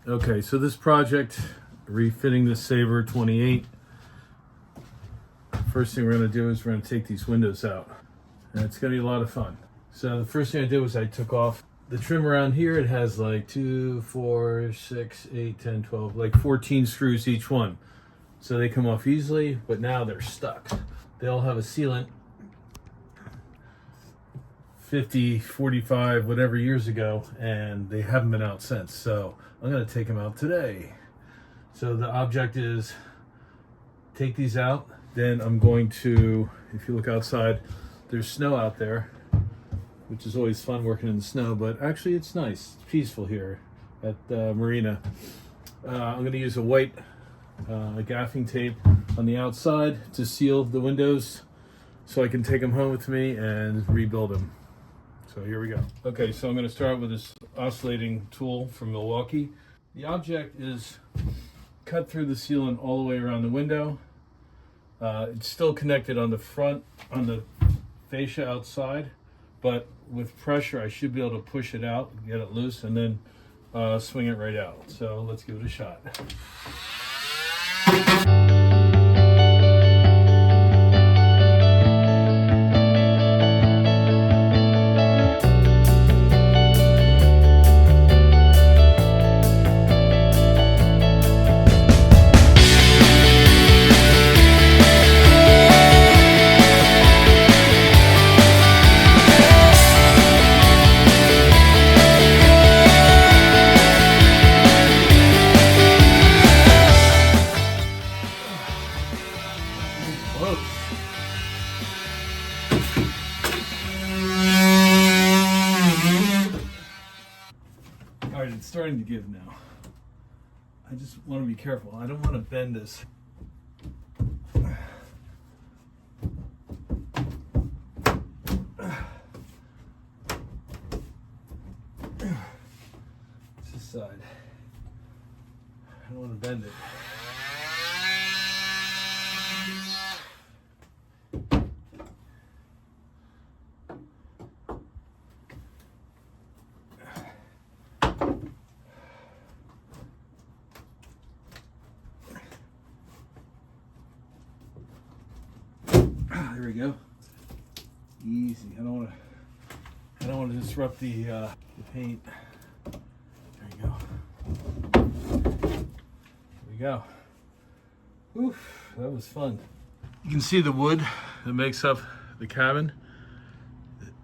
Okay, so this project, refitting the Sabre 28. First thing we're going to do is we're going to take these windows out. And it's going to be a lot of fun. So the first thing I did was I took off the trim around here. It has like 2, 4, 6, 8, 10, 12, like 14 screws each one. So they come off easily, but now they're stuck. They all have a sealant 50, 45, whatever years ago, and they haven't been out since. So I'm going to take them out today. So the object is take these out. Then I'm going to, if you look outside, there's snow out there, which is always fun working in the snow, but actually it's nice. It's peaceful here at the marina. I'm going to use a white gaffing tape on the outside to seal the windows so I can take them home with me and rebuild them. So here we go. Okay, so I'm going to start with this oscillating tool from Milwaukee. The object is cut through the sealant all the way around the window. It's still connected on the front, on the fascia outside, but with pressure I should be able to push it out, get it loose, and then swing it right out. So let's give it a shot. All right, it's starting to give now. I just want to be careful. I don't want to bend this. It's this side. I don't want to bend it. There we go. Easy. I don't want to disrupt the paint. There you go. There we go. Oof, that was fun. You can see the wood that makes up the cabin.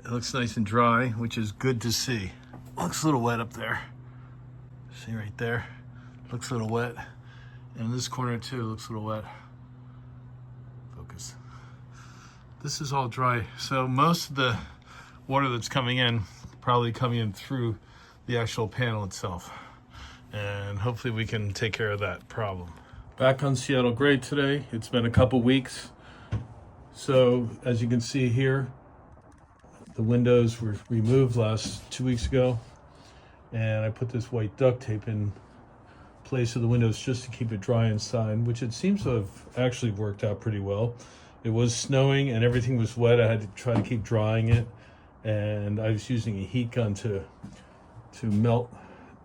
It looks nice and dry, which is good to see. Looks a little wet up there. See right there? Looks a little wet. And this corner too looks a little wet. Focus. This is all dry, so most of the water that's coming in probably coming in through the actual panel itself, and hopefully we can take care of that problem. Back on Seattle Gray today. It's been a couple weeks, so as you can see here, the windows were removed last 2 weeks ago, and I put this white duct tape in place of the windows just to keep it dry inside, which it seems to have actually worked out pretty well. It was snowing and everything was wet. I had to try to keep drying it, and I was using a heat gun to melt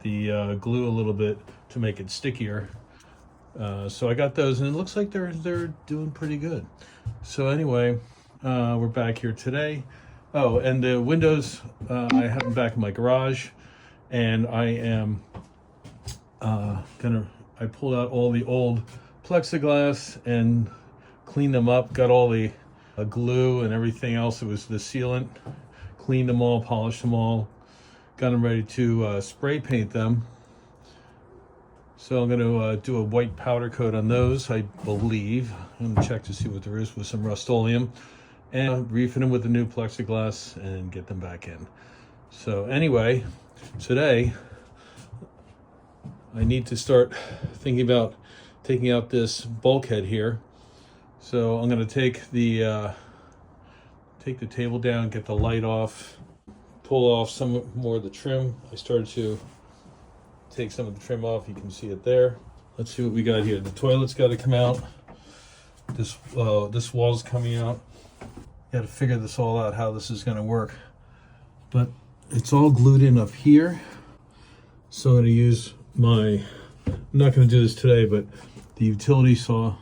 the glue a little bit to make it stickier. So I got those, and it looks like they're doing pretty good. So anyway, we're back here today. Oh, and the windows, I have them back in my garage, and I am I pulled out all the old plexiglass and cleaned them up, got all the glue and everything else. It was the sealant, cleaned them all, polished them all, got them ready to spray paint them. So I'm going to do a white powder coat on those, I believe. I'm going to check to see what there is with some Rust-Oleum, and refit them with the new plexiglass and get them back in. So anyway, today I need to start thinking about taking out this bulkhead here. So I'm going to take the table down, get the light off, pull off some more of the trim. I started to take some of the trim off. You can see it there. Let's see what we got here. The toilet's got to come out. This wall's coming out. Got to figure this all out, how this is going to work. But it's all glued in up here. So I'm going to use I'm not going to do this today, but the utility saw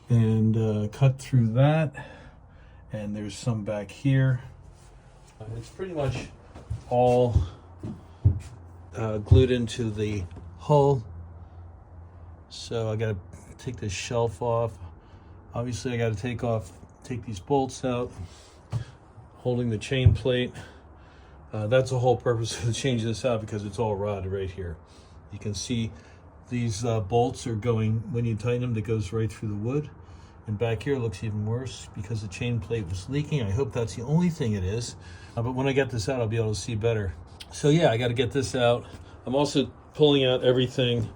and cut through that. And there's some back here. It's pretty much all glued into the hull. So I got to take this shelf off. Obviously I got to take these bolts out, holding the chain plate. That's the whole purpose of changing this out, because it's all rod right here. You can see these bolts are going, when you tighten them, that goes right through the wood. And back here it looks even worse because the chain plate was leaking. I hope that's the only thing it is. But when I get this out, I'll be able to see better. So yeah, I got to get this out. I'm also pulling out everything.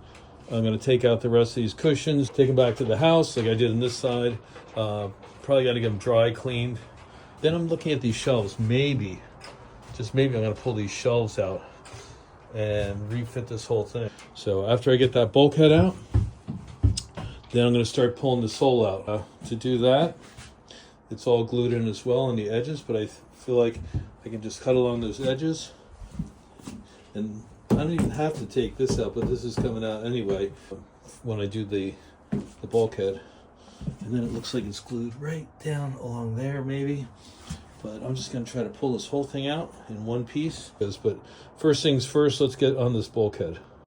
I'm going to take out the rest of these cushions, take them back to the house like I did on this side. Probably got to get them dry cleaned. Then I'm looking at these shelves. Maybe, just maybe, I'm going to pull these shelves out and refit this whole thing. So after I get that bulkhead out, then I'm going to start pulling the sole out. To do that, it's all glued in as well on the edges, but I feel like I can just cut along those edges. And I don't even have to take this out, but this is coming out anyway when I do the bulkhead. And then it looks like it's glued right down along there maybe. But I'm just going to try to pull this whole thing out in one piece. But first things first, let's get on this bulkhead.